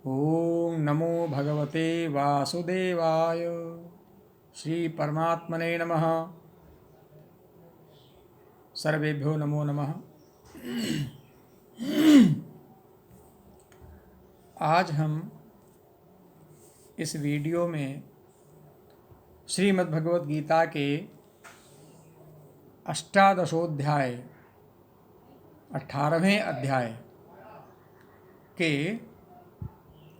ओम नमो भगवते वासुदेवाय। श्री परमात्मने नमः। सर्वेभ्यो नमो नमः। आज हम इस वीडियो में श्रीमद् भगवद गीता के अष्टादशोध्याय 18वें अध्याय के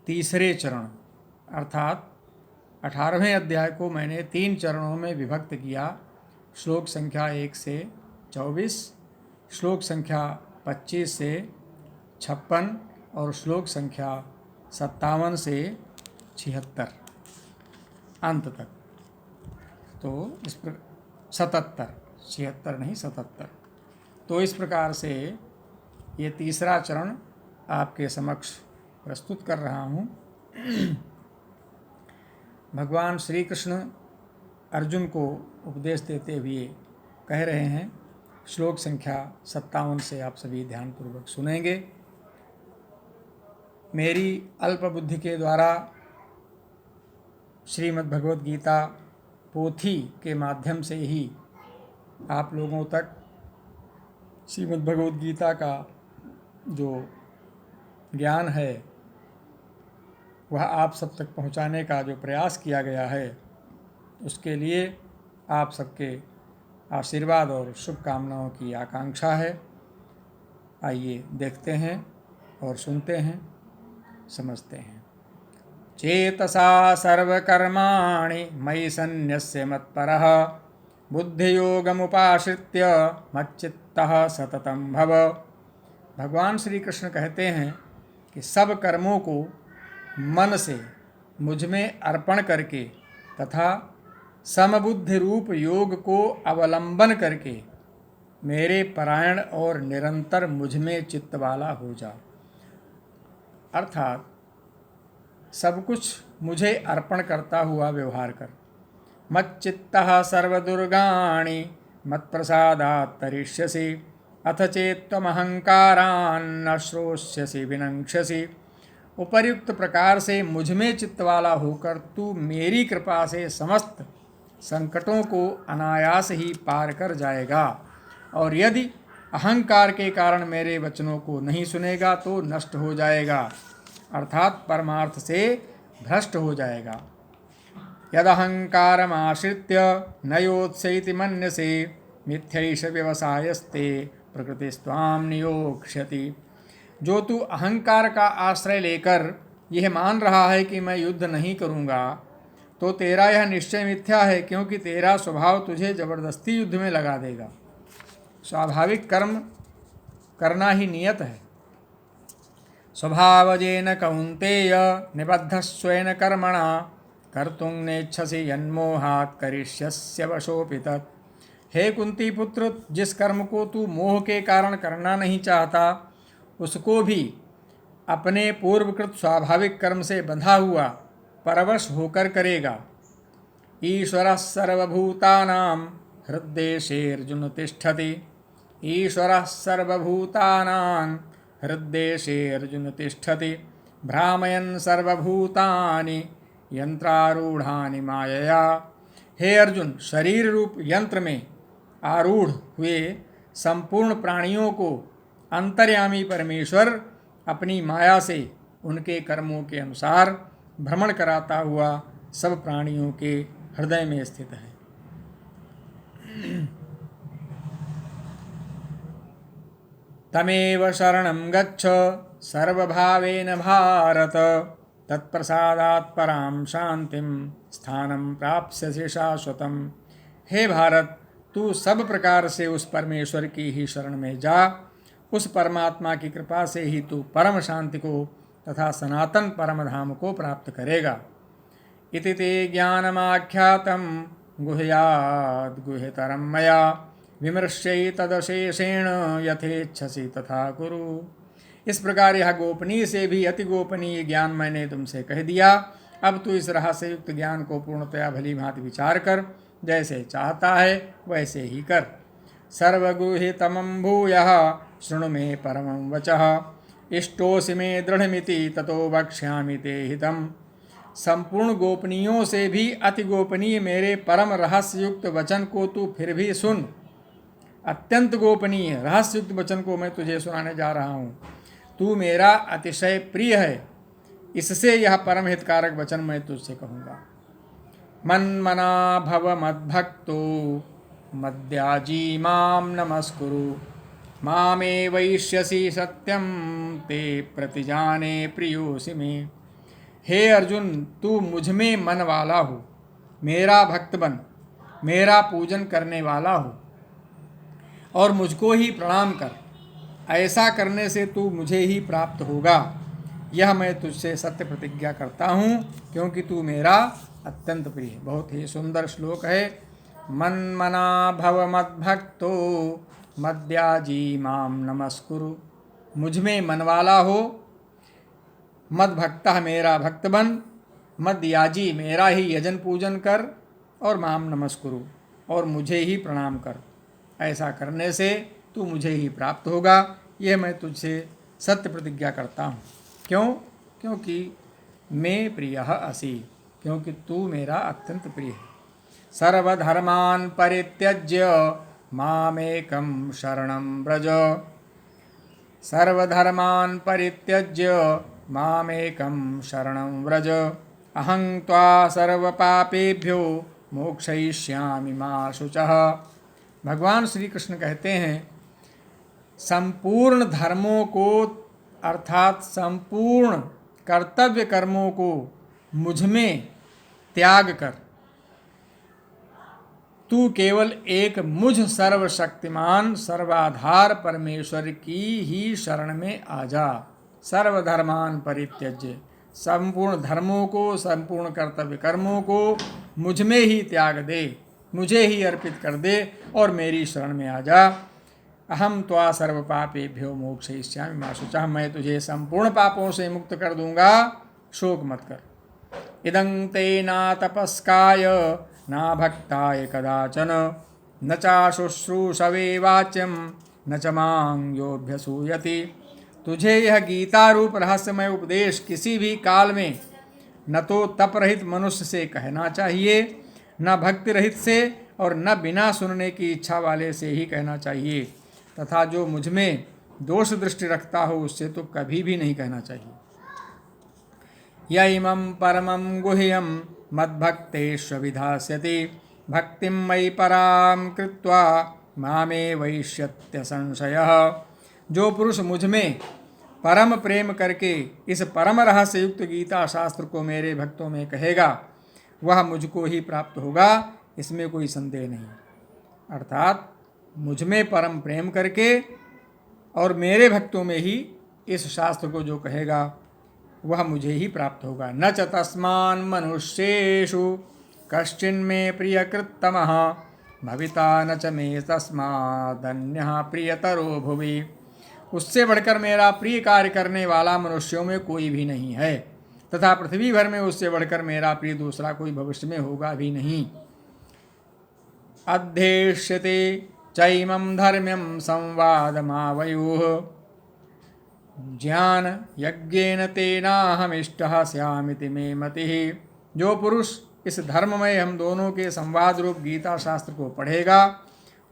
तीसरे चरण अर्थात 18वें अध्याय को मैंने 3 चरणों में विभक्त किया। श्लोक संख्या 1 से 24, श्लोक संख्या 25 से 56 और श्लोक संख्या 57 से 76 अंत तक। तो इस प्रकार 77, 76 नहीं 77। तो इस प्रकार से ये तीसरा चरण आपके समक्ष प्रस्तुत कर रहा हूँ। भगवान श्री कृष्ण अर्जुन को उपदेश देते हुए कह रहे हैं। श्लोक संख्या 57 से आप सभी ध्यानपूर्वक सुनेंगे। मेरी अल्प बुद्धि के द्वारा श्रीमद् भगवद गीता पोथी के माध्यम से ही आप लोगों तक श्रीमद् भगवद गीता का जो ज्ञान है वह आप सब तक पहुंचाने का जो प्रयास किया गया है, उसके लिए आप सबके आशीर्वाद और शुभकामनाओं की आकांक्षा है। आइए देखते हैं और सुनते हैं, समझते हैं। चेतसा सर्वकर्माणि मयि सन्न्यस्य मत्परः बुद्धियोगमुपाश्रित्य मच्चित्तः सततं भव। भगवान श्री कृष्ण कहते हैं कि सब कर्मों को मन से मुझ में अर्पण करके तथा समबुद्धि रूप योग को अवलंबन करके मेरे परायण और निरंतर मुझ में चित्त वाला हो जा। अर्थात सब कुछ मुझे अर्पण करता हुआ व्यवहार कर। मच्चित्तः सर्वदुर्गाणि मत्प्रसादात् तरिष्यसि अथ चेत्त्वमहंकारान् न श्रोष्यसि विनङ्क्ष्यसि। उपर्युक्त प्रकार से मुझ में चित्त वाला होकर तू मेरी कृपा से समस्त संकटों को अनायास ही पार कर जाएगा, और यदि अहंकार के कारण मेरे वचनों को नहीं सुनेगा तो नष्ट हो जाएगा, अर्थात परमार्थ से भ्रष्ट हो जाएगा। यदहंकारमाश्रित्य न योत्स्यैति मन्यसे मिथ्यैष व्यवसायस्ते प्रकृतिस्त्वां नियोक्ष्यति। जो तू अहंकार का आश्रय लेकर यह मान रहा है कि मैं युद्ध नहीं करूँगा, तो तेरा यह निश्चय मिथ्या है, क्योंकि तेरा स्वभाव तुझे जबरदस्ती युद्ध में लगा देगा। स्वाभाविक कर्म करना ही नियत है। स्वभावजेन कौन्तेय निबद्धस्वेन कर्मणा कर्तुं नेच्छसि यन्मोहात् करिष्यस्य वशोऽपि तत्। हे कुंती पुत्र, जिस कर्म को तू मोह के कारण करना नहीं चाहता उसको भी अपने पूर्वकृत स्वाभाविक कर्म से बंधा हुआ परवश होकर करेगा। ईश्वरः सर्वभूतानां हृद्देशेऽर्जुन तिष्ठति। ईश्वरः सर्वभूतानां हृद्देशेऽर्जुन तिष्ठति। भ्रामयन् सर्वभूतानि यंत्रारूढ़ानि मायया। हे अर्जुन, शरीर रूप यंत्र में आरूढ़ हुए संपूर्ण प्राणियों को अंतर्यामी परमेश्वर अपनी माया से उनके कर्मों के अनुसार भ्रमण कराता हुआ सब प्राणियों के हृदय में स्थित है। तमेव शरणं गच्छ सर्वभावेन भारत तत्प्रसादात् परां शांतिं स्थानं प्राप्स्यसि शाश्वतम्। हे भारत, तू सब प्रकार से उस परमेश्वर की ही शरण में जा। उस परमात्मा की कृपा से ही तू परम शांति को तथा सनातन परम धाम को प्राप्त करेगा। इति ते ज्ञानमाख्यातं गुह्याद् गुह्यतरं मया विमृश्यैतदशेषेण यथेच्छसि तथा कुरु। इस प्रकार यह गोपनीय से भी अति गोपनीय ज्ञान मैंने तुमसे कह दिया। अब तू इस रहस्य युक्त ज्ञान को पूर्णतया भली भांति विचार कर, जैसे चाहता है वैसे ही कर। सर्वगुह्यतमं भूयः शृणु मे परमं वचः इष्टोऽसि मे दृढ़मिति ततो वक्ष्यामि ते हितम्। संपूर्ण गोपनीयों से भी अति गोपनीय मेरे परम रहस्ययुक्त वचन को तू फिर भी सुन। अत्यंत गोपनीय रहस्ययुक्त वचन को मैं तुझे सुनाने जा रहा हूँ। तू मेरा अतिशय प्रिय है, इससे यह परम हितकारक वचन मैं तुझसे कहूँगा। मन्मना भव मद्भक्तो मद्याजी माम नमस्कुरु, मामे वैष्यसि सत्यम ते प्रतिजाने प्रियोसि मे। हे अर्जुन, तू मुझ में मन वाला हो, मेरा भक्त बन, मेरा पूजन करने वाला हो और मुझको ही प्रणाम कर। ऐसा करने से तू मुझे ही प्राप्त होगा। यह मैं तुझसे सत्य प्रतिज्ञा करता हूँ, क्योंकि तू मेरा अत्यंत प्रिय है। बहुत ही सुंदर श्लोक है। मन्मना भव मद्भक्तो मद्याजी माम नमस्कुरु, मुझ में मन वाला हो, मद्भक्तः मेरा भक्त बन, मद्याजी मेरा ही यजन पूजन कर, और माम नमस्कुरु और मुझे ही प्रणाम कर। ऐसा करने से तू मुझे ही प्राप्त होगा। यह मैं तुझसे सत्य प्रतिज्ञा करता हूँ। क्यों? क्योंकि मैं प्रियः असि, क्योंकि तू मेरा अत्यंत प्रिय है। सर्वधर्मान् परित्यज्य मामेकं शरणं व्रज, सर्वधर्मान् परित्यज्य मामेकं शरणं व्रज, अहं त्वा सर्वपापेभ्यो मोक्षयिष्यामि मा शुचः। भगवान श्री कृष्ण कहते हैं, संपूर्ण धर्मों को अर्थात संपूर्ण कर्तव्य कर्मों को मुझ में त्याग कर तू केवल एक मुझ सर्वशक्तिमान सर्वाधार परमेश्वर की ही शरण में आ जा। सर्वधर्मान परित्यज्य, संपूर्ण धर्मों को, संपूर्ण कर्तव्य कर्मों को मुझ में ही त्याग दे, मुझे ही अर्पित कर दे और मेरी शरण में आ जा। अहम त्वा सर्व पापेभ्यो मोक्षयिष्यामि मा शुचः, मैं तुझे संपूर्ण पापों से मुक्त कर दूंगा, शोक मत कर। इदं ते ना तपस्काय ना भक्ताय कदाचन, न चाशुश्रूषवे वाच्यम न च मां योऽभ्यसूयति। तुझे यह गीता रूप रहस्यमय उपदेश किसी भी काल में न तो तप रहित मनुष्य से कहना चाहिए, न भक्ति रहित से, और न बिना सुनने की इच्छा वाले से ही कहना चाहिए, तथा जो मुझ में दोष दृष्टि रखता हो उससे तो कभी भी नहीं कहना चाहिए। य इमं परमं गुह्यं मद्भक्तेष्वभिधास्यति, भक्तिं मयि परां कृत्वा मामे वैष्यत्य संशयः। जो पुरुष मुझ में परम प्रेम करके इस परम रहस्य युक्त गीता शास्त्र को मेरे भक्तों में कहेगा, वह मुझको ही प्राप्त होगा, इसमें कोई संदेह नहीं। अर्थात मुझ में परम प्रेम करके और मेरे भक्तों में ही इस शास्त्र को जो कहेगा वह मुझे ही प्राप्त होगा। न च तस्मान् मनुष्येषु कश्चिन्मे प्रियकृत्तमः, भविता न च मे तस्मादन्यः प्रियतरो भुवि। उससे बढ़कर मेरा प्रिय कार्य करने वाला मनुष्यों में कोई भी नहीं है, तथा पृथ्वी भर में उससे बढ़कर मेरा प्रिय दूसरा कोई भविष्य में होगा भी नहीं। अध्येष्यते चैमं धर्म्यं संवादमावयोः, ज्ञान यज्ञेन तेनाहमिष्टः स्यामिति मे मतिः। जो पुरुष इस धर्ममय हम दोनों के संवाद रूप गीता शास्त्र को पढ़ेगा,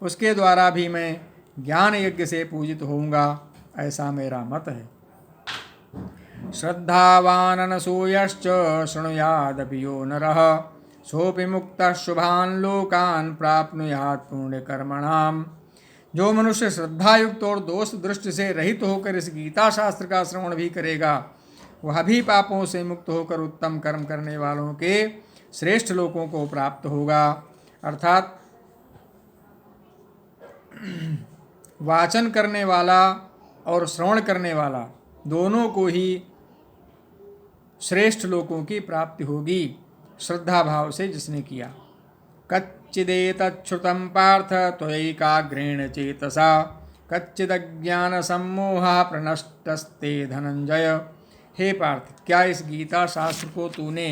उसके द्वारा भी मैं ज्ञान यज्ञ से पूजित होऊंगा, ऐसा मेरा मत है। श्रद्धावान अनसूयश्च शृणुयादपि यो नरः, सोऽपि मुक्तः शुभान् लोकान् प्राप्नुयात् पुण्यकर्मणाम्। जो मनुष्य श्रद्धायुक्त और दोष दृष्टि से रहित होकर इस गीता शास्त्र का श्रवण भी करेगा, वह भी पापों से मुक्त होकर उत्तम कर्म करने वालों के श्रेष्ठ लोकों को प्राप्त होगा। अर्थात वाचन करने वाला और श्रवण करने वाला दोनों को ही श्रेष्ठ लोकों की प्राप्ति होगी, श्रद्धा भाव से जिसने किया। कच्चिदेतच्छ्रुतं पार्थ त्वयैकाग्रेण चेतसा, कच्चिदज्ञान सम्मोहः प्रनष्टस्ते धनंजय। हे पार्थ, क्या इस गीता शास्त्र को तूने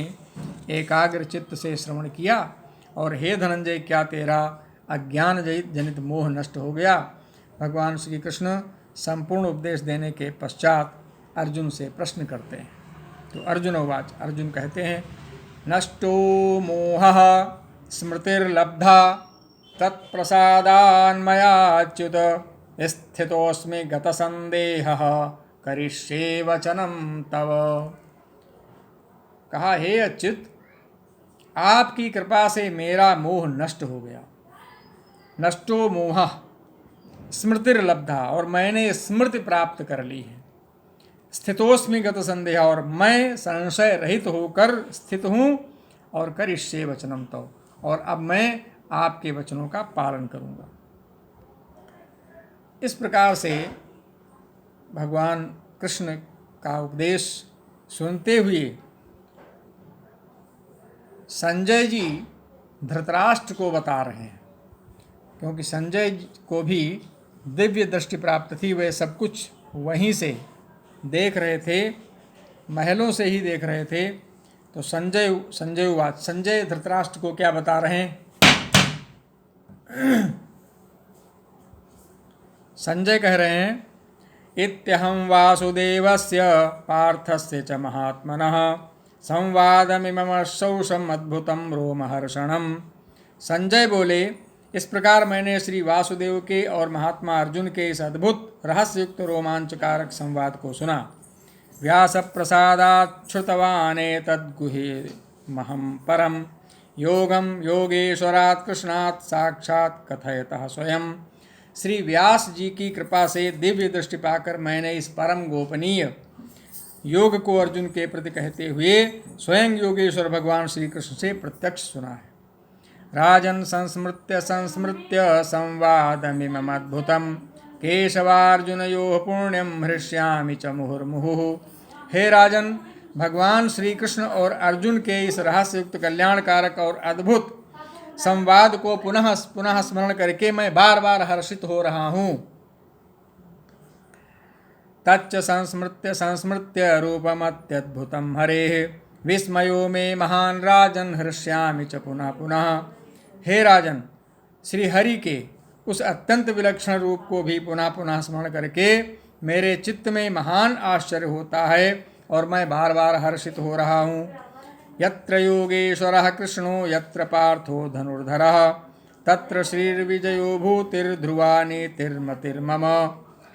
एकाग्र चित्त से श्रवण किया? और हे धनंजय, क्या तेरा अज्ञान जनित मोह नष्ट हो गया? भगवान श्री कृष्ण संपूर्ण उपदेश देने के पश्चात अर्जुन से प्रश्न करते हैं। तो अर्जुन उवाच, अर्जुन कहते हैं, नष्टो मोहः स्मृतिर्लब्धा तत्प्रसादान्मयाच्युत स्थितोऽस्मि गतसन्देहः करिष्ये वचनं तव। कहा, हे अच्युत, आपकी कृपा से मेरा मोह नष्ट हो गया। नष्टो मोह स्मृतिर्लब्धा, और मैंने स्मृति प्राप्त कर ली है। स्थितोस्मि गत संदेह, और मैं संशय रहित होकर स्थित हूँ। और करिष्ये वचनम तव, और अब मैं आपके वचनों का पालन करूँगा। इस प्रकार से भगवान कृष्ण का उपदेश सुनते हुए संजय जी धृतराष्ट्र को बता रहे हैं, क्योंकि संजय को भी दिव्य दृष्टि प्राप्त थी। वे सब कुछ वहीं से देख रहे थे, महलों से ही देख रहे थे। तो संजय धृतराष्ट्र को क्या बता रहे हैं? संजय कह रहे हैं, इत्यहं वासुदेवस्य पार्थस्य च महात्मनः संवादमिममशौषम अद्भुतम रोमहर्षणम। संजय बोले, इस प्रकार मैंने श्री वासुदेव के और महात्मा अर्जुन के इस अद्भुत रहस्ययुक्त रोमांचकारक संवाद को सुना। व्यास प्रसादात् श्रुतवानेतद्गुहे महं परम योगम योगेश्वरात् कृष्णात् साक्षात् कथयतः स्वयं। श्री व्यास जी की कृपा से दिव्य दृष्टि पाकर मैंने इस परम गोपनीय योग को अर्जुन के प्रति कहते हुए स्वयं योगेश्वर भगवान श्री कृष्ण से प्रत्यक्ष सुना है। राजन संस्मृत्य संवादमिममद्भुतं केशवार्जुनयोः पुण्यं हृष्यामि च मुहुर्मुहुः। हे राजन, भगवान श्री कृष्ण और अर्जुन के इस रहस्ययुक्त कल्याणकारक और अद्भुत संवाद को पुनः पुनः स्मरण करके मैं बार बार हर्षित हो रहा हूँ। तच्च संस्मृत्य रूपमत्यद्भुतं हरेः विस्मयो मे महान राजन हृष्यामि च पुनः पुनः। हे राजन, श्री हरि के उस अत्यंत विलक्षण रूप को भी पुनः पुनः स्मरण करके मेरे चित्त में महान आश्चर्य होता है और मैं बार बार हर्षित हो रहा हूँ। यत्र योगेश्वरः कृष्णो यत्र पार्थो धनुर्धरः तत्र श्रीर्विजयो भूतिर्ध्रुवा नीतिर्मतिर्मम।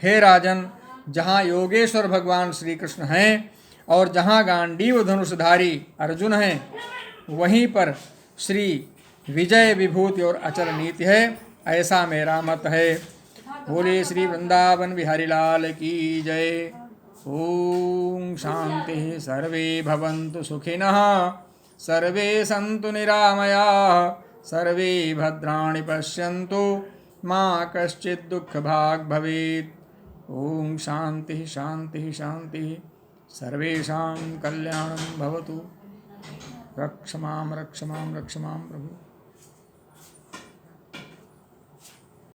हे राजन, जहाँ योगेश्वर भगवान श्री कृष्ण हैं और जहाँ गांडीव धनुषधारी अर्जुन हैं, वहीं पर श्री विजय विभूति और अचल नीति है, ऐसा मेरा मत है। बोले श्री वृंदावन बिहारी लाल की जय। ओम शांति। सर्वे भवन्तु सुखिनः, सर्वे सन्तु निरामयाः, सर्वे भद्राणि पश्यन्तु, मा कश्चित् दुःखभाग् भवेत्। ओम शांति शांति शांति। सर्वेषां कल्याणं भवतु। रक्ष मां रक्ष मां रक्ष मां प्रभु।